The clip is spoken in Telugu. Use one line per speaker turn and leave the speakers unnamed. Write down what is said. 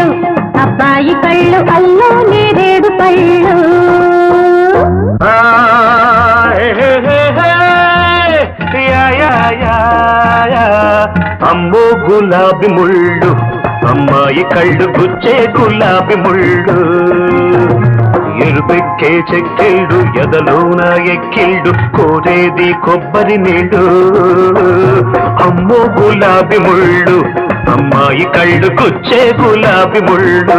కళ్ళు అబ్బాయి కళ్ళు అల్లో నేరేడు పళ్ళు
అమ్మో గులాబీ ముళ్ళు అమ్మాయి కళ్ళు గుచ్చే గులాబీ ముళ్ళు ఎరుపెక్కే చెక్కిళ్ళు ఎదలోన ఎక్కిళ్ళు కోరేది కొబ్బరి నీళ్ళు అమ్మో గులాబీ ముళ్ళు అమ్మాయి కళ్ళు గుచ్చే గులాబీ ముళ్ళు